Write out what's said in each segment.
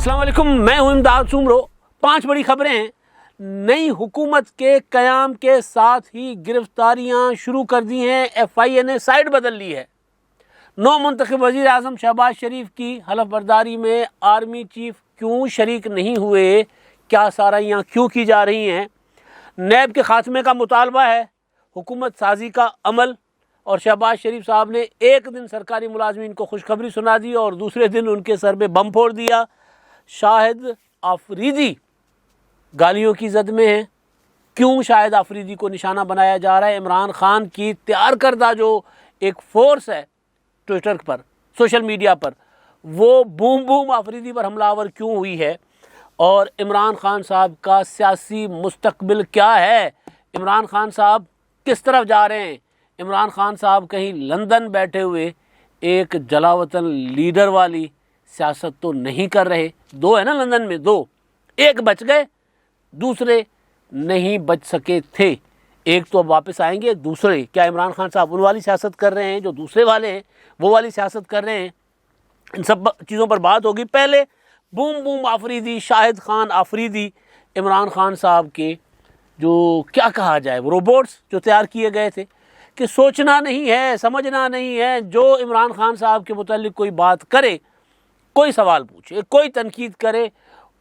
अस्सलाम वालेकुम, मैं हूं इमदाद सुमरो। 5 बड़ी खबरें हैं। नई हुकूमत के क़याम के साथ ही गिरफ्तारियां शुरू कर दी हैं। FIA ने साइड बदल ली है। नौ मुंतखब वज़ीर आज़म शहबाज शरीफ की हलफ बर्दारी में आर्मी चीफ क्यों शरीक नहीं हुए, क्या साराइयाँ क्यों की जा रही हैं। नैब के खात्मे का मुतालबा है, हुकूमत साजी का अमल। और शहबाज शरीफ साहब ने एक दिन सरकारी मुलाजमीन को खुशखबरी सुना दी और दूसरे दिन उनके सर पे बम फोड़ दिया। शाहिद आफरीदी गालियों की जद में है। क्यों शाहिद आफरीदी को निशाना बनाया जा रहा है? इमरान खान की तैयार करदा जो एक फोर्स है ट्विटर पर, सोशल मीडिया पर, वो बूम बूम आफरीदी पर हमलावर क्यों हुई है? और इमरान खान साहब का सियासी मुस्तकबिल क्या है? इमरान खान साहब किस तरफ जा रहे हैं? इमरान खान साहब कहीं लंदन बैठे हुए एक जलावतन लीडर वाली सियासत तो नहीं कर रहे? 2 है ना लंदन में, 2, एक बच गए, दूसरे नहीं बच सके थे। एक तो अब वापस आएंगे, दूसरे क्या इमरान खान साहब उन वाली सियासत कर रहे हैं जो दूसरे वाले हैं, वो वाली सियासत कर रहे हैं? इन सब चीज़ों पर बात होगी। पहले बूम बूम आफरीदी, शाहिद खान आफरीदी, इमरान खान साहब के जो क्या कहा जाए, वो रोबोट्स जो तैयार किए गए थे कि सोचना नहीं है, समझना नहीं है। जो इमरान खान साहब के मुतालिक कोई बात करे, कोई सवाल पूछे, कोई तनकीद करे,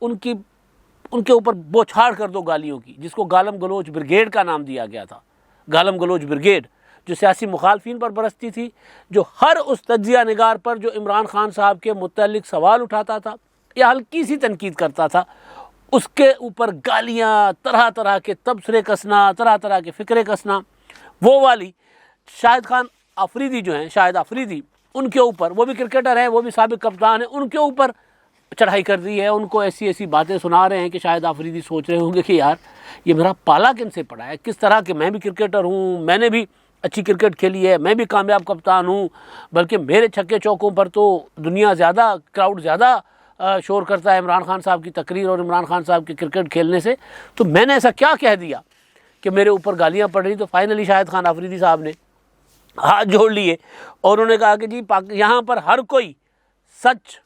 उनके ऊपर बौछार कर दो गालियों की, जिसको गालम गलोच ब्रिगेड का नाम दिया गया था। गालम गलोच ब्रिगेड जो सियासी मुखालफिन पर बरसती थी, जो हर उस तज्जिया निगार पर जो इमरान खान साहब के मुतालिक सवाल उठाता था या हल्की सी तनकीद करता था, उसके ऊपर गालियाँ, तरह तरह के तबसरे कसना, तरह तरह के फ़िक्रे कसना, वो वाली शाहिद खान आफरीदी जो हैं, शाहिद आफरीदी, उनके ऊपर, वो भी क्रिकेटर हैं, वो भी साबिक कप्तान हैं, उनके ऊपर चढ़ाई कर दी है। उनको ऐसी ऐसी बातें सुना रहे हैं कि शायद आफरीदी सोच रहे होंगे कि यार ये मेरा पाला किन से पड़ा है, किस तरह के, मैं भी क्रिकेटर हूँ, मैंने भी अच्छी क्रिकेट खेली है, मैं भी कामयाब कप्तान हूँ, बल्कि मेरे छक्के चौकों पर तो दुनिया ज़्यादा, क्राउड ज़्यादा शोर करता है इमरान खान साहब की तकरीर और इमरान खान साहब के क्रिकेट खेलने से, तो मैंने ऐसा क्या कह दिया कि मेरे ऊपर गालियाँ पड़ रही। तो फाइनली शाहिद खान आफरीदी साहब ने हाथ जोड़ लिए और उन्होंने कहा कि जी यहाँ पर हर कोई सच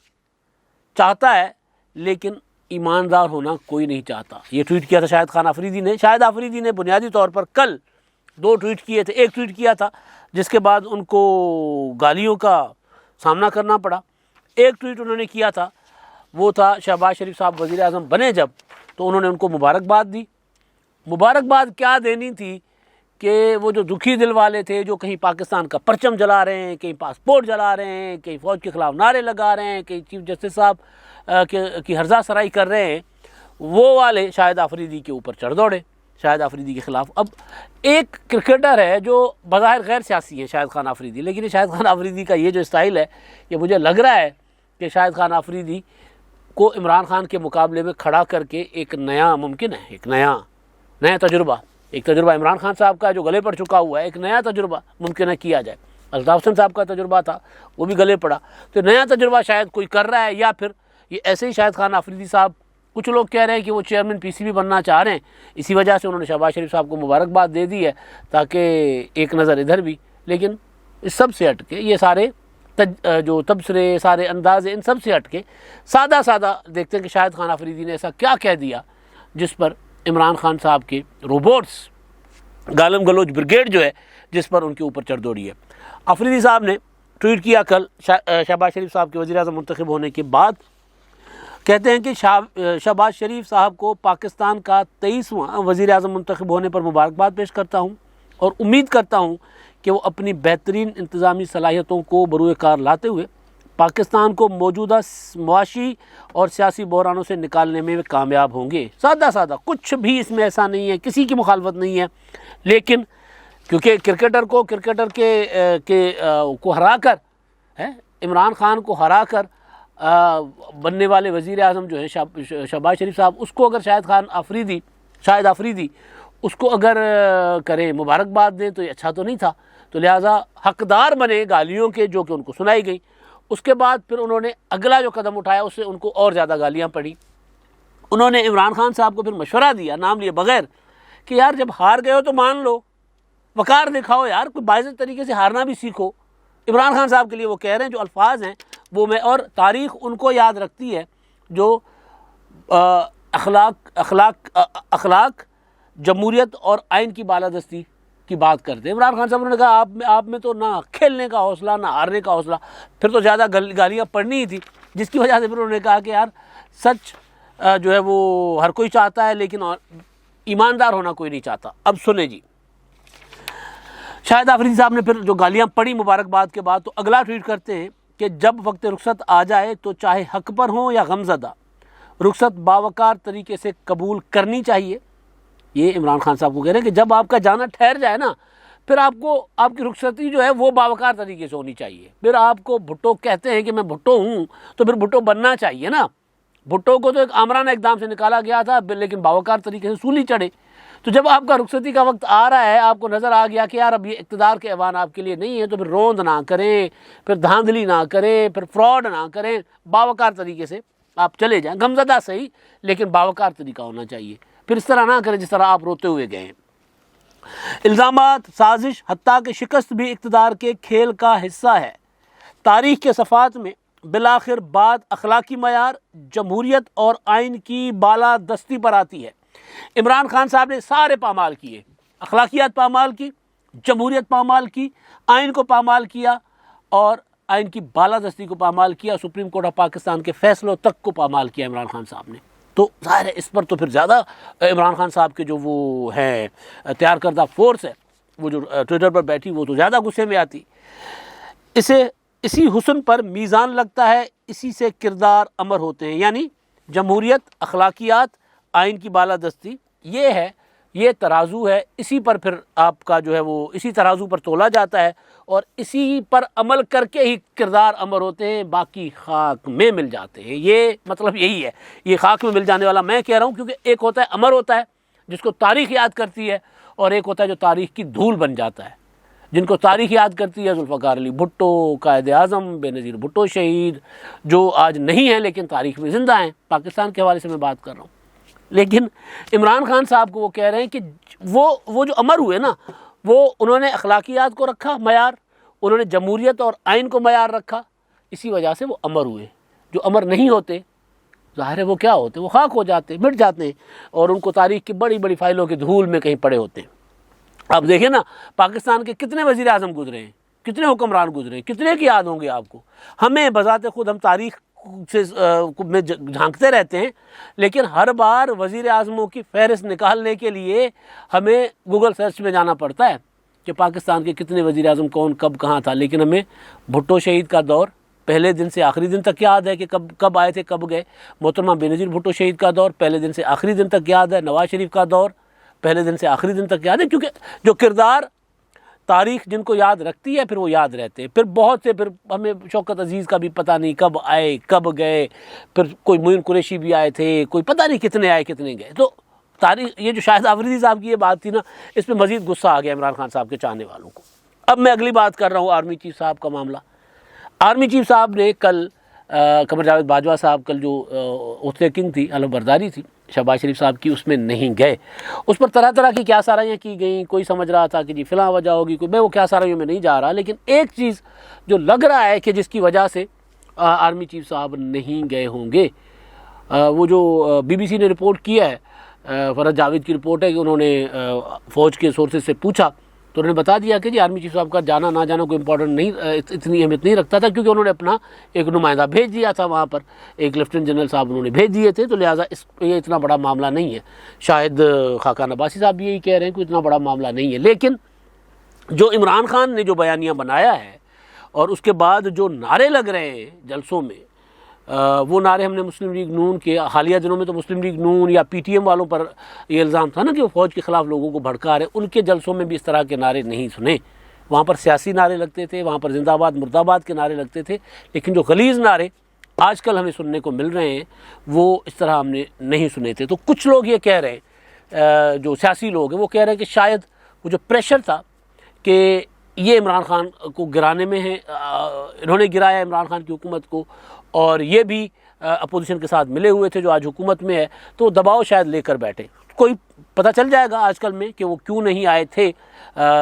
चाहता है लेकिन ईमानदार होना कोई नहीं चाहता। ये ट्वीट किया था शाहिद खान आफरीदी ने। शाहिद आफरीदी ने बुनियादी तौर पर कल 2 ट्वीट किए थे। एक ट्वीट किया था जिसके बाद उनको गालियों का सामना करना पड़ा। एक ट्वीट उन्होंने किया था, वो था शहबाज शरीफ साहब वज़ीर आज़म बने जब, तो उन्होंने उनको मुबारकबाद दी। मुबारकबाद क्या देनी थी कि वो जो दुखी दिल वाले थे, जो कहीं पाकिस्तान का परचम जला रहे हैं, कहीं पासपोर्ट जला रहे हैं, कहीं फ़ौज के ख़िलाफ़ नारे लगा रहे हैं, कहीं चीफ जस्टिस साहब की हर्जा सराई कर रहे हैं, वो वाले शाहिद आफरीदी के ऊपर चढ़ दौड़े, शाहिद आफरीदी के ख़िलाफ़। अब एक क्रिकेटर है जो बज़ाहिर गैर सियासी है, शाहिद खान आफरीदी, लेकिन शाहिद खान आफरीदी का ये जो स्टाइल है, ये मुझे लग रहा है कि शाहिद खान आफरीदी को इमरान खान के मुकाबले में खड़ा करके एक नया मुमकिन है, एक नया तजुर्बा, एक तजुर्बा इमरान खान साहब का जो गले पड़ चुका हुआ है, एक नया तजुर्बा मुमकिन है किया जाए। अल्ताफ़ हुसैन साहब का तजुर्बा था, वो भी गले पड़ा, तो नया तजुर्बा शायद कोई कर रहा है, या फिर ये ऐसे ही शाहिद खान आफरीदी साहब, कुछ लोग कह रहे हैं कि वो चेयरमैन PCB बनना चाह रहे हैं, इसी वजह से उन्होंने शहबाज शरीफ साहब को मुबारकबाद दे दी है ताकि एक नज़र इधर भी। लेकिन इस सब से हट के, ये सारे जो तबसरे, सारे अंदाजे, इन सब से हट के सादा सादा देखते हैं कि शाहिद खान आफरीदी ने ऐसा क्या कह दिया जिस पर इमरान खान साहब के रोबोट्स, गालम गलोच ब्रिगेड जो है, जिस पर उनके ऊपर चढ़ दौड़ी है। आफरीदी साहब ने ट्वीट किया कल शहबाज शरीफ साहब के वज़ीर आज़म मुंतखब होने के बाद। कहते हैं कि शहबाज शरीफ साहब को पाकिस्तान का 23वां वज़ीर आज़म मुंतखब होने पर मुबारकबाद पेश करता हूँ और उम्मीद करता हूँ कि वो अपनी बेहतरीन इंतज़ामी सलाहियतों को बरूए कार लाते हुए पाकिस्तान को मौजूदा मुआशी और सियासी बहरानों से निकालने में कामयाब होंगे। सादा सादा, कुछ भी इसमें ऐसा नहीं है, किसी की मुखालफत नहीं है, लेकिन क्योंकि क्रिकेटर को हरा कर, इमरान खान को हरा कर बनने वाले वज़ीर आज़म जो है शहबाज शरीफ साहब, उसको अगर शाहिद आफरीदी उसको अगर करें, मुबारकबाद दें, तो ये अच्छा तो नहीं था। तो लिहाजा हकदार बने गालियों के जो कि उनको सुनाई गई। उसके बाद फिर उन्होंने अगला जो कदम उठाया, उससे उनको और ज़्यादा गालियाँ पड़ी। उन्होंने इमरान खान साहब को फिर मशवरा दिया, नाम लिए बगैर, कि यार जब हार गए हो तो मान लो, वकार दिखाओ यार, कोई बाइज़्ज़त तरीके से हारना भी सीखो। इमरान खान साहब के लिए वो कह रहे हैं, जो अल्फाज हैं वो मैं, और तारीख़ उनको याद रखती है जो अखलाक, जमहूरियत और आइन की बालादस्ती की बात करते हैं। इमरान खान साहब ने कहा आप में तो ना खेलने का हौसला ना हारने का हौसला, फिर तो ज़्यादा गालियाँ पड़नी ही थी, जिसकी वजह से फिर उन्होंने कहा कि यार सच जो है वो हर कोई चाहता है, लेकिन ईमानदार होना कोई नहीं चाहता। अब सुने जी, शाहिद आफरीदी साहब ने फिर जो गालियाँ पड़ी मुबारकबाद के बाद, तो अगला ट्वीट करते हैं कि जब वक्त रुखसत आ जाए तो चाहे हक पर हो या गमज़दा, रुखसत बावकार तरीके से कबूल करनी चाहिए। ये इमरान खान साहब को कह रहे हैं कि जब आपका जाना ठहर जाए ना, फिर आपकी रुखसती जो है वो बावकार तरीके से होनी चाहिए। फिर आपको भुट्टो कहते हैं कि मैं भुट्टो हूँ, तो फिर भुट्टो बनना चाहिए ना। भुट्टो को तो एक आमराना इकदाम से निकाला गया था, लेकिन बावकार तरीके से सूली चढ़े। तो जब आपका रुखसती का वक्त आ रहा है, आपको नज़र आ गया कि यार अब ये इक़्तिदार के ऐवान आपके लिए नहीं है, तो फिर रोंद ना करें, फिर धांधली ना करें, फिर फ्रॉड ना करें, बावकार तरीके से आप चले जाएं। गमज़दा सही, लेकिन बावकार तरीका होना चाहिए। फिर इस तरह ना करें जिस तरह आप रोते हुए गए। इल्ज़ामात, साजिश, हत्ता कि शिकस्त भी इक़्तिदार के खेल का हिस्सा है। तारीख़ के सफ़ात में बिलाखिर बात अखलाकी मयार, जमहूरियत और आइन की बालादस्ती पर आती है। इमरान खान साहब ने सारे पामाल किए, अखलाकियात पामाल की, जमहूरियत पामाल की, आइन को पामाल किया और आइन की बालादस्ती को पामाल किया, सुप्रीम कोर्ट ऑफ पाकिस्तान के फैसलों तक को पामाल किया इमरान खान साहब ने। तो ज़ाहिर है इस पर तो फिर ज़्यादा इमरान खान साहब के जो वो हैं तैयार करदा फोर्स है, वो जो ट्विटर पर बैठी, वो तो ज़्यादा गुस्से में आती। इसी हुस्न पर मीज़ान लगता है, इसी से किरदार अमर होते हैं। यानी जमहूरियत, अखलाकियात, आइन की बालादस्ती, ये है, ये तराजू है, इसी पर फिर आपका जो है वो इसी तराजू पर तोला जाता है और इसी पर अमल करके ही किरदार अमर होते हैं, बाकी खाक में मिल जाते हैं। ये मतलब यही है, ये खाक में मिल जाने वाला मैं कह रहा हूँ, क्योंकि एक होता है अमर होता है जिसको तारीख़ याद करती है, और एक होता है जो तारीख़ की धूल बन जाता है। जिनको तारीख़ याद करती है, जुल्फ़िकार अली भुट्टो, कायद आज़म बेनज़ीर भुट्टो शहीद, जो आज नहीं हैं लेकिन तारीख़ में ज़िंदा हैं, पाकिस्तान के हवाले से मैं बात कर रहा हूँ। लेकिन इमरान खान साहब को वो कह रहे हैं कि वो जो अमर हुए ना, वो उन्होंने अखलाकियात को रखा मयार, उन्होंने जमहूरियत और आइन को मयार रखा, इसी वजह से वो अमर हुए। जो अमर नहीं होते, ज़ाहिर है वो क्या होते, वो खाक हो जाते, मिट जाते हैं, और उनको तारीख़ की बड़ी बड़ी फाइलों की धूल में कहीं पड़े होते हैं। अब देखिए ना, पाकिस्तान के कितने वज़ीर आज़म गुजरे हैं, कितने हुक्मरान गुजरे हैं, कितने की याद होंगे आपको। हमें बज़ाते खुद हम तारीख़ से में झांकते रहते हैं, लेकिन हर बार वज़ीर आज़मों की फ़हरिस्त निकालने के लिए हमें गूगल सर्च में जाना पड़ता है कि पाकिस्तान के कितने वज़ीर आज़म कौन कब कहाँ था। लेकिन हमें भुट्टो शहीद का दौर पहले दिन से आखिरी दिन तक याद है कि कब आए थे, कब गए। मोहतरमा बेनज़ीर भुट्टो शहीद का दौर पहले दिन से आखिरी दिन तक याद है। नवाज़ शरीफ का दौर पहले दिन से आखिरी दिन तक याद है, क्योंकि जो किरदार तारीख़ जिनको याद रखती है, फिर वो याद रहते हैं। फिर बहुत से, फिर हमें शौकत अजीज़ का भी पता नहीं कब आए कब गए, फिर कोई मोइन कुरैशी भी आए थे, कोई पता नहीं कितने आए कितने गए। तो तारीख़, ये जो शाहिद आफरीदी साहब की ये बात थी ना, इस पर मज़ीद गुस्सा आ गया इमरान खान साहब के चाहने वालों को। अब मैं अगली बात कर रहा हूँ आर्मी चीफ साहब का मामला। आर्मी चीफ साहब ने कल कमर जावेद बाजवा साहब कल जो उस्ते किंग थी, अलमबरदारी थी शहबाज शरीफ साहब की, उसमें नहीं गए। उस पर तरह तरह की क्या साराइयाँ की गई। कोई समझ रहा था कि जी फ़िलहाल वजह होगी, कोई, मैं वो क्या साराइयों में नहीं जा रहा। लेकिन एक चीज़ जो लग रहा है कि जिसकी वजह से आर्मी चीफ साहब नहीं गए होंगे, वो जो BBC ने रिपोर्ट किया है, फरहत जावेद की रिपोर्ट है कि उन्होंने फ़ौज के सोर्सेज से पूछा तो उन्होंने बता दिया कि जी आर्मी चीफ साहब का जाना ना जाना कोई इंपॉर्टेंट नहीं, इतनी अहमियत नहीं रखता था, क्योंकि उन्होंने अपना एक नुमाइंदा भेज दिया था वहाँ पर, एक लेफ्टिनेंट जनरल साहब उन्होंने भेज दिए थे, तो लिहाजा ये इतना बड़ा मामला नहीं है। शायद खाकान अब्बासी साहब भी यही कह रहे हैं कि इतना बड़ा मामला नहीं है। लेकिन जो इमरान खान ने जो बयानिया बनाया है और उसके बाद जो नारे लग रहे हैं जलसों में, वो नारे हमने मुस्लिम लीग नून के हालिया दिनों में, तो मुस्लिम लीग नून या PTM वालों पर ये इल्ज़ाम था ना कि वो फ़ौज के ख़िलाफ़ लोगों को भड़का रहे, उनके जलसों में भी इस तरह के नारे नहीं सुने। वहाँ पर सियासी नारे लगते थे, वहाँ पर जिंदाबाद मुर्दाबाद के नारे लगते थे, लेकिन जो गलीज़ नारे आजकल हमें सुनने को मिल रहे हैं वो इस तरह हमने नहीं सुने थे। तो कुछ लोग ये कह रहे हैं, जो सियासी लोग हैं वो कह रहे हैं कि शायद वो जो प्रेशर था कि ये इमरान खान को गिराने में है, इन्होंने गिराया इमरान खान की हुकूमत को, और ये भी अपोजिशन के साथ मिले हुए थे जो आज हुकूमत में है, तो दबाव शायद लेकर बैठे। कोई पता चल जाएगा आजकल में कि वो क्यों नहीं आए थे,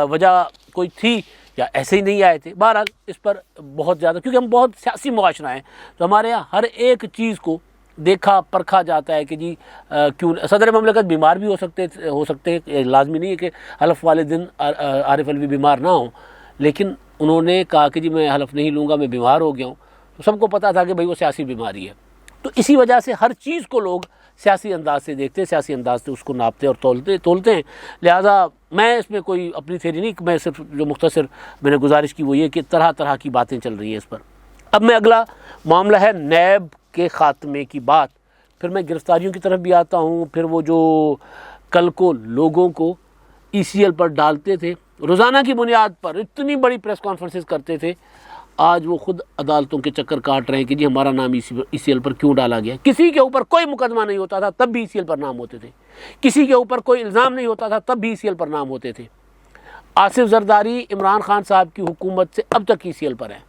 वजह कोई थी या ऐसे ही नहीं आए थे। बहरहाल इस पर बहुत ज़्यादा, क्योंकि हम बहुत सियासी मुआशरा हैं, तो हमारे यहाँ हर एक चीज़ को देखा परखा जाता है कि जी क्यों सदर ममलकत बीमार भी हो सकते हैं, लाजमी नहीं है कि हलफ वाले दिन आरिफ अलवी बीमार ना हो, लेकिन उन्होंने कहा कि जी मैं हलफ नहीं लूँगा, मैं बीमार हो गया हूँ। तो सबको पता था कि भाई वो सियासी बीमारी है। तो इसी वजह से हर चीज़ को लोग सियासी अंदाज से देखते, सियासी अंदाज से उसको नापते और तोलते हैं। लिहाजा मैं इसमें कोई अपनी थ्योरी नहीं, मैं सिर्फ जो मुख्तसर मैंने गुजारिश की वो ये कि तरह तरह की बातें चल रही हैं इस पर। अब मैं अगला मामला है नैब के ख़ात्मे की बात, फिर मैं गिरफ्तारियों की तरफ भी आता हूँ। फिर वो जो कल को लोगों को ECL पर डालते थे, रोज़ाना की बुनियाद पर इतनी बड़ी प्रेस कॉन्फ्रेंसेस करते थे, आज वो खुद अदालतों के चक्कर काट रहे हैं कि जी हमारा नाम ECL पर क्यों डाला गया। किसी के ऊपर कोई मुकदमा नहीं होता था तब भी ECL पर नाम होते थे, किसी के ऊपर कोई इल्ज़ाम नहीं होता था तब भी ECL पर नाम होते थे। आसिफ जरदारी इमरान खान साहब की हुकूमत से अब तक ECL पर है,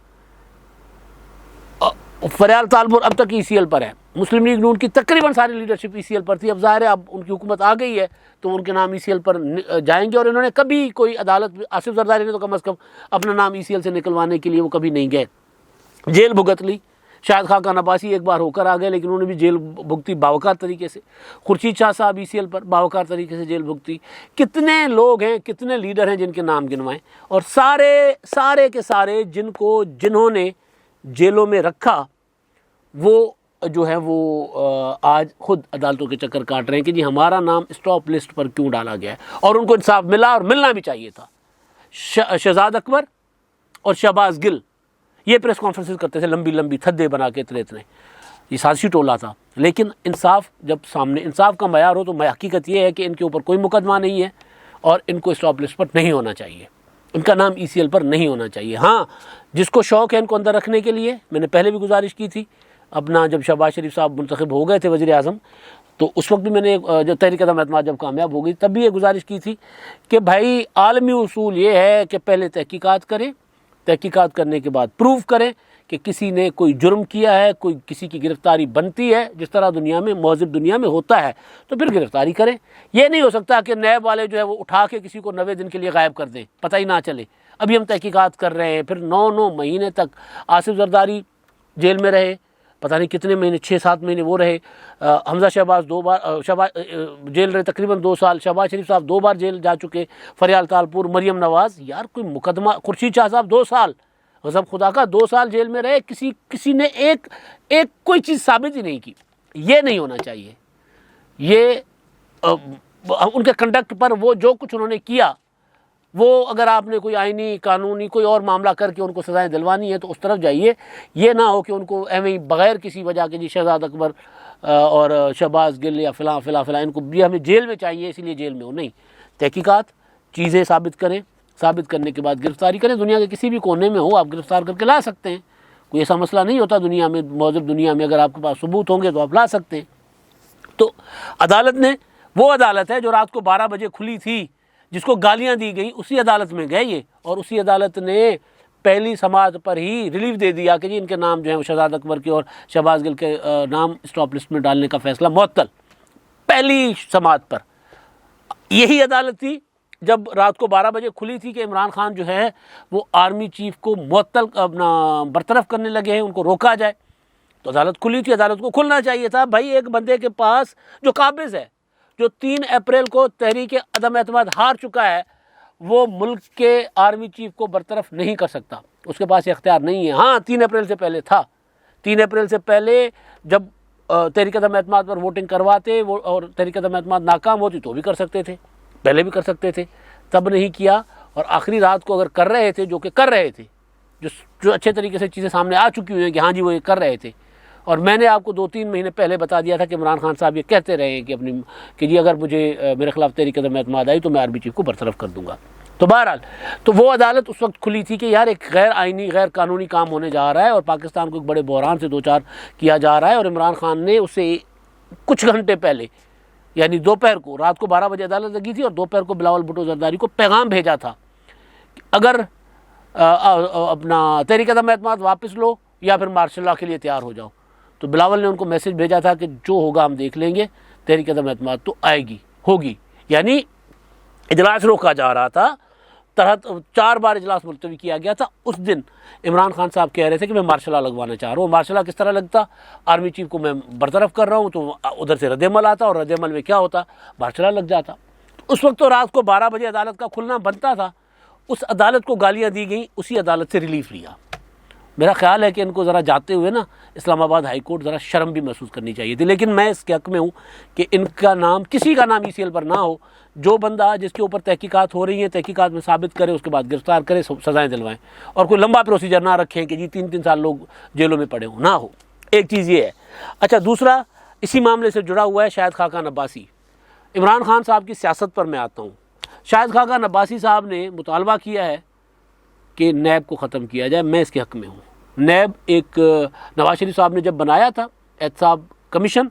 फरियाल तालपुर अब तक ECL पर है, मुस्लिम लीग नून की तकरीबन सारी लीडरशिप ECL पर थी। अब ज़ाहिर है अब उनकी हुकूमत आ गई है तो उनके नाम ECL पर जाएंगे। और इन्होंने कभी कोई अदालत, आसिफ जरदारी ने तो कम अज़ कम अपना नाम ECL से निकलवाने के लिए वो कभी नहीं गए, जेल भुगत ली। शाहिद खान अब्बासी एक बार होकर आ गए लेकिन उन्होंने भी जेल भुगती बावकार तरीके से। खुर्शीद शाह साहब ECL पर बावकार तरीके से जेल भुगती। कितने लोग हैं, कितने लीडर हैं जिनके नाम गिनवाएं, और सारे के सारे जिन्होंने जेलों में रखा वो जो है वो आज खुद अदालतों के चक्कर काट रहे हैं कि जी हमारा नाम स्टॉप लिस्ट पर क्यों डाला गया है। और उनको इंसाफ मिला और मिलना भी चाहिए था। शहजाद अकबर और शहबाज गिल ये प्रेस कॉन्फ्रेंसेस करते थे लंबी लंबी, थद्दे बना के इतने, ये साजिशी टोला था। लेकिन इंसाफ जब सामने, इंसाफ का मयार हो तो हकीकत ये है कि इनके ऊपर कोई मुकदमा नहीं है और इनको स्टॉप लिस्ट पर नहीं होना चाहिए, इनका नाम ECL पर नहीं होना चाहिए। हाँ, जिसको शौक़ है इनको अंदर रखने के लिए, मैंने पहले भी गुजारिश की थी अपना, जब शहबाज शरीफ साहब मुंतखब हो गए थे वज़ीर आज़म, तो उस वक्त भी मैंने जब तहरीक अदम एतमाद जब कामयाब हो गई तब भी ये गुजारिश की थी कि भाई आलमी उसूल ये है कि पहले तहकीकात करें, तहकीकात करने के बाद प्रूव करें कि किसी ने कोई जुर्म किया है, कोई किसी की गिरफ्तारी बनती है जिस तरह दुनिया में महज़ब दुनिया में होता है, तो फिर गिरफ्तारी करें। ये नहीं हो सकता कि नैब वाले जो है वो उठा के किसी को 90 दिन के लिए गायब कर दें, पता ही ना चले अभी हम तहकीकात कर रहे हैं। फिर 9 महीने तक आसिफ जरदारी जेल में रहे, पता नहीं कितने महीने, 6-7 महीने वो रहे। हमजा शहबाज 2 बार जेल रहे, तकरीबन 2 साल। शहबाज शरीफ साहब 2 बार जेल जा चुके। फरियाल तालपुर, मरियम नवाज़, यार कोई मुकदमा। खुर्शीद शाह साहब 2 साल, गज़ब खुदा का 2 साल जेल में रहे, किसी ने एक कोई चीज़ साबित ही नहीं की। ये नहीं होना चाहिए। ये उनके कंडक्ट पर वो जो कुछ उन्होंने किया, वो अगर आपने कोई आईनी कानूनी कोई और मामला करके उनको सज़ाएं दिलवानी है तो उस तरफ जाइए। ये ना हो कि उनको एवं बग़ैर किसी वजह के जी शहजाद अकबर और शहबाज गिल या फ़िला इनको भी हमें जेल में चाहिए इसलिए जेल में हो, नहीं। तहकीकात, चीज़ें साबित करें, साबित करने के बाद गिरफ्तारी करें। दुनिया के किसी भी कोने में हो आप गिरफ्तार करके ला सकते हैं, कोई ऐसा मसला नहीं होता दुनिया में, मौजूद दुनिया में अगर आपके पास सबूत होंगे तो आप ला सकते हैं। तो अदालत ने, वो अदालत है जो रात को 12 बजे खुली थी, जिसको गालियां दी गई, उसी अदालत में गए ये, और उसी अदालत ने पहली समाअत पर ही रिलीफ दे दिया कि जी इनके नाम जो है शहजाद अकबर के और शहबाज गिल के नाम स्टॉप लिस्ट में डालने का फैसला मुअत्तल। पहली समाअत पर यही अदालत थी जब रात को 12 बजे खुली थी कि इमरान खान जो है वो आर्मी चीफ को मुअत्तल अपना बरतरफ करने लगे हैं, उनको रोका जाए। तो अदालत खुली थी, अदालत को खुलना चाहिए था। भाई एक बंदे के पास जो काबिज़ है, जो 3 अप्रैल को तहरीक अदम एतमाद हार चुका है, वो मुल्क के आर्मी चीफ को बरतरफ नहीं कर सकता, उसके पास इख्तियार नहीं है। हाँ, 3 अप्रैल से पहले था। 3 अप्रैल से पहले जब तहरीक अदम एतमाद पर वोटिंग करवाते वो और तहरीक अदम एतमाद नाकाम होती तो भी कर सकते थे, पहले भी कर सकते थे, तब नहीं किया। और आखिरी रात को अगर कर रहे थे, जो कि कर रहे थे, जो अच्छे तरीके से चीज़ें सामने आ चुकी हुई हैं कि हाँ जी वो ये कर रहे थे। और मैंने आपको 2-3 महीने पहले बता दिया था कि इमरान खान साहब ये कहते रहे हैं कि जी अगर मुझे मेरे खिलाफ तहरीक अदम एतमाद आई तो मैं आर्मी चीफ को बरतरफ कर दूंगा। तो बहरहाल तो वो अदालत उस वक्त खुली थी कि यार एक गैर आइनी गैर कानूनी काम होने जा रहा है और पाकिस्तान को एक बड़े बहरान से 2-4 किया जा रहा है। और इमरान खान ने उससे कुछ घंटे पहले, यानी दोपहर को, रात को 12 बजे अदालत लगी थी और दोपहर को बिलावल भुट्टो जरदारी को पैगाम भेजा था अगर अपना तहरीक अदम एतमाद वापस लो या फिर मार्शल लॉ के लिए तैयार हो जाओ। तो बिलावल ने उनको मैसेज भेजा था कि जो होगा हम देख लेंगे, तहरीक अदम एतमाद तो आएगी, होगी। यानी इजलास रोका जा रहा था तरह 4 बार इजलास मुलतवी किया गया था। उस दिन इमरान खान साहब कह रहे थे कि मैं मार्शल लॉ लगवाना चाह रहा हूँ। मार्शल लॉ किस तरह लगता, आर्मी चीफ को मैं बरतरफ कर रहा हूँ तो उधर से रद्दमल आता और रद्दमल में क्या होता, मार्शल लॉ लग जाता। उस वक्त तो रात को 12 बजे अदालत का खुलना बनता था। उस अदालत को गालियाँ दी गई, उसी अदालत से रिलीफ लिया। मेरा ख्याल है कि इनको ज़रा जाते हुए ना इस्लामाबाद हाई कोर्ट ज़रा शर्म भी महसूस करनी चाहिए थी। लेकिन मैं इसके हक़ में हूँ कि इनका नाम, किसी का नाम ECL पर ना हो। जो बंदा जिसके ऊपर तहकीकात हो रही हैं, तहकीकात में साबित करे, उसके बाद गिरफ्तार करे, सज़ाएँ दिलवाएँ, और कोई लंबा प्रोसीजर ना रखें कि जी 3-3 साल लोग जेलों में पड़े हों, ना हो। एक चीज़ ये है। अच्छा, दूसरा इसी मामले से जुड़ा हुआ है शाहिद खाकान अब्बासी। इमरान खान साहब की सियासत पर मैं आता हूँ। शाहिद खाकान अब्बासी साहब ने मुतालबा किया है कि नैब को ख़त्म किया जाए। मैं इसके हक़ में हूँ। नैब एक नवाज शरीफ साहब ने जब बनाया था एहतसाब कमीशन,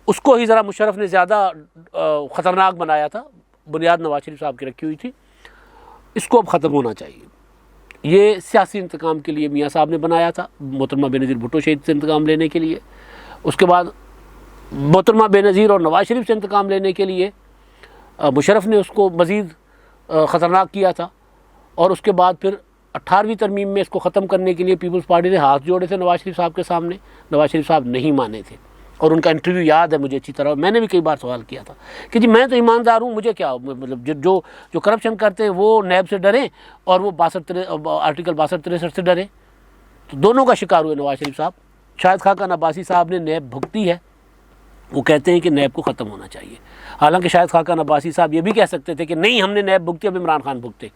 उसको ही ज़रा मुशर्रफ ने ज़्यादा ख़तरनाक बनाया था। बुनियाद नवाज शरीफ साहब की रखी हुई थी। इसको अब ख़त्म होना चाहिए। ये सियासी इंतकाम के लिए मियाँ साहब ने बनाया था, मोहतरमा बेनज़ीर भुट्टो शहीद से इंतकाम लेने के लिए। उसके बाद मोहतरमा बेनज़ीर और नवाज शरीफ से इंतकाम लेने के लिए मुशर्रफ ने उसको मज़ीद ख़तरनाक किया था। और उसके बाद फिर 18वीं तरमीम में इसको ख़त्म करने के लिए पीपल्स पार्टी ने हाथ जोड़े थे नवाज शरीफ साहब के सामने। नवाज शरीफ साहब नहीं माने थे और उनका इंटरव्यू याद है मुझे अच्छी तरह। मैंने भी कई बार सवाल किया था कि जी मैं तो ईमानदार हूँ, मुझे क्या, मतलब जो करप्शन करते हैं वो नैब से डरें और वो आर्टिकल 62-63 से डरें। तो दोनों का शिकार हुए नवाज शरीफ साहब। शाहिद खाकान अब्बासी साहब ने नैब भुगती है। वो कहते हैं कि नैब को ख़त्म होना चाहिए। हालांकि शाहिद खाकान अब्बासी साहब ये भी कह सकते थे कि नहीं, हमने नैब भुगती, अब इमरान खान भुगते।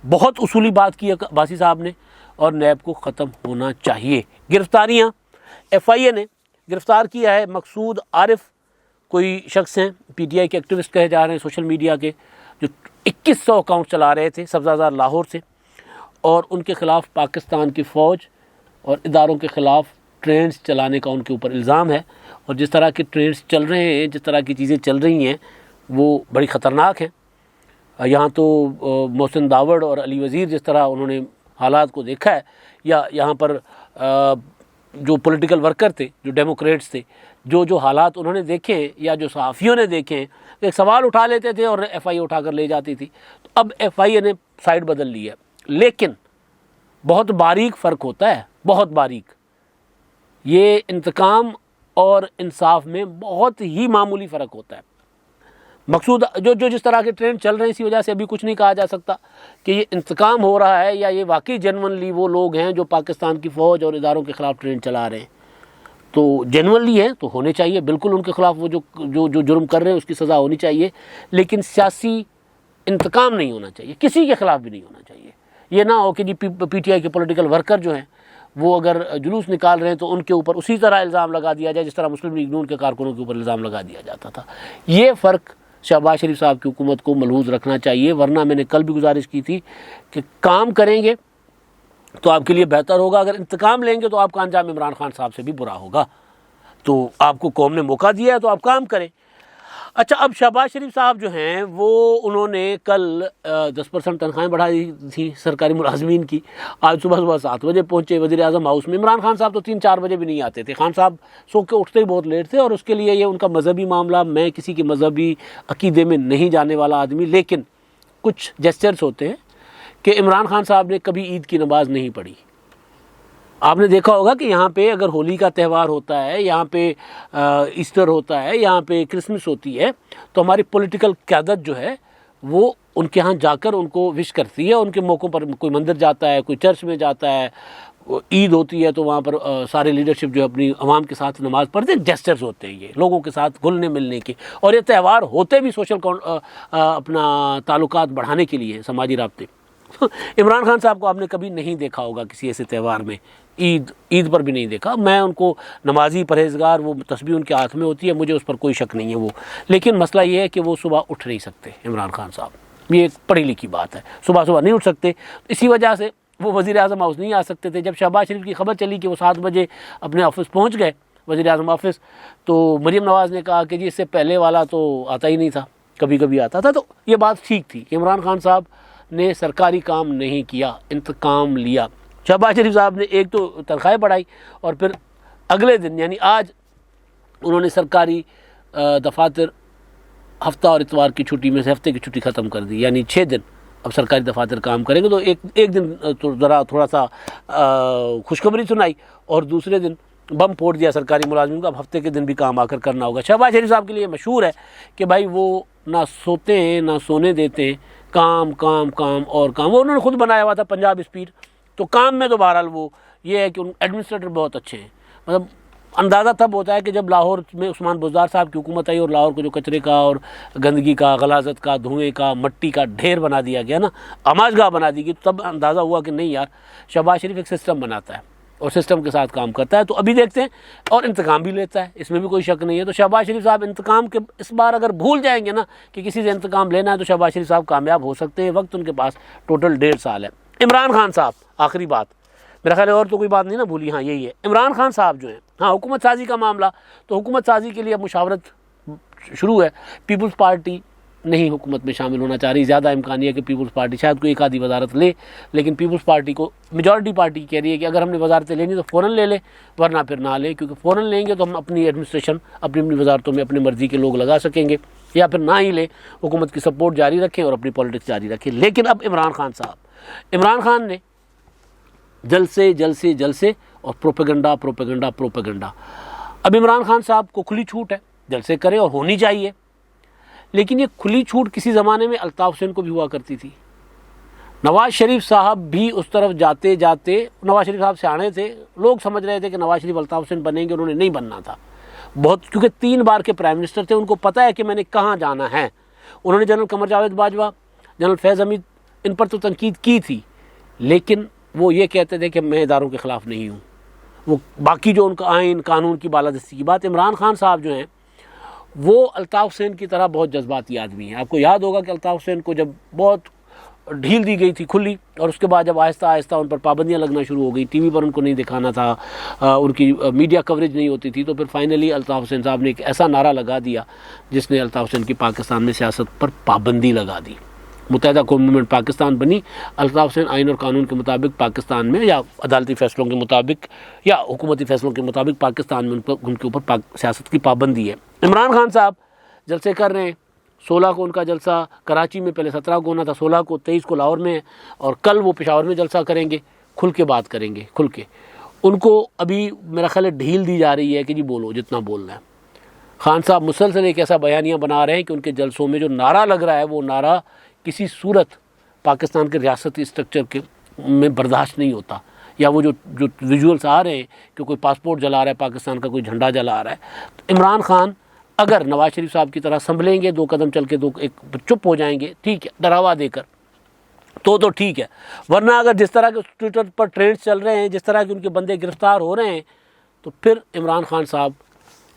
बहुत उसूली बात की अब्बासी साहब ने, और नैब को ख़त्म होना चाहिए। गिरफ्तारियाँ, FIA ने गिरफ़्तार किया है मकसूद आरिफ, कोई शख्स हैं PTI के एक्टिविस्ट कहे जा रहे हैं सोशल मीडिया के, जो 2100 अकाउंट चला रहे थे सब्ज़ाज़ार लाहौर से, और उनके ख़िलाफ़ पाकिस्तान की फ़ौज और इदारों के ख़िलाफ़ ट्रेन्स चलाने का उनके ऊपर इल्ज़ाम है। और जिस तरह के ट्रेन्स चल रहे हैं, जिस तरह की चीज़ें चल रही हैं, वो बड़ी ख़तरनाक हैं। यहाँ तो मोहसिन दावड़ और अली वज़ीर जिस तरह उन्होंने हालात को देखा है, या यहाँ पर जो पॉलिटिकल वर्कर थे, जो डेमोक्रेट्स थे, जो हालात उन्होंने देखे या जो सहाफ़ियों ने देखे, तो एक सवाल उठा लेते थे और FIA उठा कर ले जाती थी। तो अब FIA ने साइड बदल ली है। लेकिन बहुत बारीक फ़र्क होता है, बहुत बारीक। ये इंतकाम और इंसाफ में बहुत ही मामूली फ़र्क होता है। मकसूद जो जिस तरह के ट्रेंड चल रहे हैं, इसी वजह से अभी कुछ नहीं कहा जा सकता कि ये इंतकाम हो रहा है या ये वाकई जेन्युइनली वो लोग हैं जो पाकिस्तान की फ़ौज और इदारों के ख़िलाफ़ ट्रेंड चला रहे हैं। तो जेन्युइनली है तो होने चाहिए, बिल्कुल उनके ख़िलाफ़ वो जो जुर्म कर रहे हैं उसकी सज़ा होनी चाहिए। लेकिन सियासी इंतकाम नहीं होना चाहिए, किसी के ख़िलाफ़ भी नहीं होना चाहिए। ये ना हो कि जी PTI के पॉलिटिकल वर्कर जो हैं वो अगर जुलूस निकाल रहे हैं तो उनके ऊपर उसी तरह इल्ज़ाम लगा दिया जाए जिस तरह मुस्लिम लीग नून के कारकुनों के ऊपर इल्ज़ाम लगा दिया जाता था। ये फ़र्क शहबाज शरीफ साहब की हुकूमत को मलहूज़ रखना चाहिए। वरना मैंने कल भी गुजारिश की थी कि काम करेंगे तो आपके लिए बेहतर होगा, अगर इंतकाम लेंगे तो आपका अंजाम इमरान खान साहब से भी बुरा होगा। तो आपको कौम ने मौका दिया है तो आप काम करें। अच्छा, अब शहबाज शरीफ साहब जो हैं वो उन्होंने कल 10% तनख्वाहें बढ़ाई थी सरकारी मुलाजमीन की। आज सुबह 7 बजे पहुँचे वज़ीर आज़म हाउस में। इमरान खान साहब तो 3-4 बजे भी नहीं आते थे। खान साहब सो के उठते ही बहुत लेट थे, और उसके लिए ये उनका मज़हबी मामला। मैं किसी के मज़हबी अकीदे में नहीं जाने वाला आदमी, लेकिन कुछ जेस्चर्स होते हैं कि इमरान खान साहब ने कभी ईद की नमाज़ नहीं पढ़ी। आपने देखा होगा कि यहाँ पे अगर होली का त्यौहार होता है, यहाँ पे ईस्टर होता है, यहाँ पे क्रिसमस होती है, तो हमारी पॉलिटिकल क़यादत जो है वो उनके यहाँ जाकर उनको विश करती है। उनके मौक़ों पर कोई मंदिर जाता है, कोई चर्च में जाता है। ईद होती है तो वहाँ पर सारे लीडरशिप जो अपनी आवाम के साथ नमाज़ पढ़ते हैं। जेस्चर्स होते हैं ये लोगों के साथ घुलने मिलने के, और ये त्यौहार होते भी सोशल अपना ताल्लुकात बढ़ाने के लिए, समाजी राब्ते। इमरान खान साहब को आपने कभी नहीं देखा होगा किसी ऐसे त्यौहार में, ईद पर भी नहीं देखा। मैं उनको नमाजी परहेजगार, वो तस्बीह उनके हाथ में होती है, मुझे उस पर कोई शक नहीं है वो। लेकिन मसला ये है कि वो सुबह उठ नहीं सकते इमरान खान साहब, ये एक पढ़ी लिखी बात है। सुबह नहीं उठ सकते, इसी वजह से वो वज़ीर आज़म हाउस नहीं आ सकते थे। जब शहबाज शरीफ की खबर चली कि वो 7 बजे अपने ऑफिस पहुँच गए, वज़ीर आज़म ऑफिस, तो मरीम नवाज़ ने कहा कि जी इससे पहले वाला तो आता ही नहीं था, कभी कभी आता था। तो ये बात ठीक थी कि इमरान खान साहब ने सरकारी काम नहीं किया, इंतकाम लिया। शहबाज शरीफ साहब ने एक तो तनख्वाहें बढ़ाई, और फिर अगले दिन यानी आज उन्होंने सरकारी दफातर हफ्ता और इतवार की छुट्टी में से हफ्ते की छुट्टी ख़त्म कर दी, यानी 6 दिन अब सरकारी दफातर काम करेंगे। तो एक दिन तो ज़रा थोड़ा सा खुशखबरी सुनाई और दूसरे दिन बम फोड़ दिया सरकारी मुलाजिम को। अब हफ्ते के दिन भी काम आकर करना होगा। शहबाज शरीफ साहब के लिए मशहूर है कि भाई वो ना सोते हैं ना सोने देते हैं, काम काम काम और काम। वो उन्होंने खुद बनाया हुआ था पंजाब स्पीड, तो काम में तो बहरहाल वो ये है कि उन एडमिनिस्ट्रेटर बहुत अच्छे हैं। मतलब अंदाज़ा तब होता है कि जब लाहौर में उस्मान बुज़दार साहब की हुकूमत आई और लाहौर को जो कचरे का और गंदगी का, गलाजत का, धुएँ का, मट्टी का ढेर बना दिया गया ना, आमाजगाह बना दी गई, तब अंदाज़ा हुआ कि नहीं यार, शहबाज शरीफ एक सिस्टम बनाता है और सिस्टम के साथ काम करता है। तो अभी देखते हैं, और इंतकाम भी लेता है, इसमें भी कोई शक नहीं है। तो शहबाज शरीफ साहब इंतकाम के इस बार अगर भूल जाएंगे ना कि किसी से इंतकाम लेना है, तो शहबाज शरीफ साहब कामयाब हो सकते हैं। वक्त उनके पास टोटल 1.5 साल है। इमरान खान साहब, आखिरी बात, मेरा ख्याल है और तो कोई बात नहीं ना भूली, हाँ यही है। इमरान खान साहब जो है, हाँ हुकूमत साजी का मामला, तो हुकूमत साजी के लिए अब मुशावरत शुरू है। पीपल्स पार्टी नहीं हुकूमत में शामिल होना चाह रही। ज़्यादा इम्कान है कि पीपल्स पार्टी शायद कोई एक आधी वजारत ले, लेकिन पीपल्स पार्टी को मेजॉरिटी पार्टी कह रही है कि अगर हमने वजारतें लेनी तो फ़ौरन ले ले, वरना फिर ना ले, क्योंकि फ़ौरन लेंगे तो हम अपनी एडमिनिस्ट्रेशन अपनी अपनी वजारतों में अपनी मर्ज़ी के लोग लगा सकेंगे, या फिर ना ही ले, हुकूमत की सपोर्ट जारी रखें और अपनी पॉलिटिक्स जारी रखें। लेकिन अब इमरान खान साहब, इमरान खान ने जलसे और प्रोपेगेंडा प्रोपेगेंडा प्रोपेगेंडा। अब इमरान खान साहब को खुली छूट है, जलसे करें और होनी चाहिए, लेकिन ये खुली छूट किसी ज़माने में अल्ताफ़ हुसैन को भी हुआ करती थी। नवाज़ शरीफ साहब भी उस तरफ जाते जाते, नवाज़ शरीफ साहब सियाने थे, लोग समझ रहे थे कि नवाज़ शरीफ अल्ताफ़ हुसैन बनेंगे, उन्होंने नहीं बनना था बहुत, क्योंकि 3 बार के प्राइम मिनिस्टर थे, उनको पता है कि मैंने कहाँ जाना है। उन्होंने जनरल कमर जावेद बाजवा, जनरल फैज़ हमीद, इन पर तो तनकीद की थी, लेकिन वो ये कहते थे कि मैं इदारों के ख़िलाफ़ नहीं हूँ। वो बाकी जो उनका आइन कानून की बालादस्ती की बात। इमरान खान साहब जो हैं वो अल्ताफ़ हुसैन की तरह बहुत जज्बाती आदमी हैं। आपको याद होगा कि अल्ताफ़ हुसैन को जब बहुत ढील दी गई थी खुली, और उसके बाद जब आहिस्ता आहिस्ता उन पर पाबंदियाँ लगना शुरू हो गई, टीवी पर उनको नहीं दिखाना था, उनकी मीडिया कवरेज नहीं होती थी, तो फिर फाइनली अल्ताफ़ हुसैन साहब ने एक ऐसा नारा लगा दिया जिसने अल्ताफ़ हुसैन की पाकिस्तान में सियासत पर पाबंदी लगा दी। मुत्तहिदा कौम मूवमेंट पाकिस्तान बनी। अल्ताफ़ हुसैन आइन और कानून के मुताबिक पाकिस्तान में, या अदालती फ़ैसलों के मुताबिक या हुकूमती फ़ैसलों के मुताबिक पाकिस्तान में उनके ऊपर सियासत की पाबंदी है। इमरान खान साहब जलसे कर रहे हैं। 16 को उनका जलसा कराची में, पहले 17 को होना था, 16 को, 23 को लाहौर में है, और कल वो पेशावर में जलसा करेंगे। खुल के बात करेंगे, खुल के। उनको अभी मेरा ख्याल है ढील दी जा रही है कि जी बोलो जितना बोलना है। खान साहब मुसलसल एक ऐसा बयानिया बना रहे हैं कि उनके जलसों में जो नारा लग रहा है, वो नारा किसी सूरत पाकिस्तान के रियासती स्ट्रक्चर के में बर्दाश्त नहीं होता। या वो जो विजुअल्स आ रहे हैं कि कोई पासपोर्ट जला रहा है पाकिस्तान का, कोई झंडा जला रहा है, तो इमरान खान अगर नवाज़ शरीफ साहब की तरह संभलेंगे, 2 कदम चल के एक चुप हो जाएंगे, ठीक है, डरावा देकर, तो ठीक है। वरना अगर जिस तरह के ट्विटर पर ट्रेंड्स चल रहे हैं, जिस तरह के उनके बंदे गिरफ्तार हो रहे हैं, तो फिर इमरान खान साहब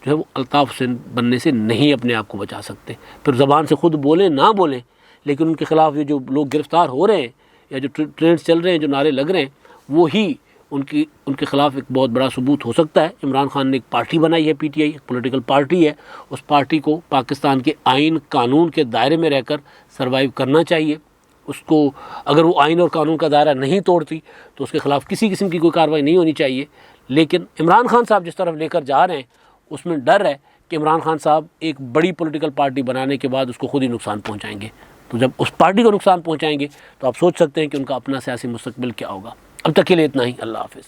जो है वो अल्ताफ़ हुसैन बनने से नहीं अपने आप को बचा सकते। फिर ज़बान से खुद बोलें ना बोलें, लेकिन उनके ख़िलाफ़ ये जो लोग गिरफ़्तार हो रहे हैं या जो ट्रेंड्स चल रहे हैं, जो नारे लग रहे हैं, वो ही उनके ख़िलाफ़ एक बहुत बड़ा सबूत हो सकता है। इमरान खान ने एक पार्टी बनाई है, PTI, एक पॉलिटिकल पार्टी है। उस पार्टी को पाकिस्तान के आइन कानून के दायरे में रहकर सर्वाइव करना चाहिए। उसको अगर वो आइन और कानून का दायरा नहीं तोड़ती तो उसके ख़िलाफ़ किसी किस्म की कोई कार्रवाई नहीं होनी चाहिए। लेकिन इमरान खान साहब जिस तरफ लेकर जा रहे हैं, उसमें डर है कि इमरान खान साहब एक बड़ी पॉलिटिकल पार्टी बनाने के बाद उसको खुद ही नुकसान पहुंचाएंगे। तो जब उस पार्टी को नुकसान पहुंचाएंगे तो आप सोच सकते हैं कि उनका अपना सियासी मुस्तकबिल क्या होगा। अब तक के लिए इतना ही। अल्लाह हाफ़िज़।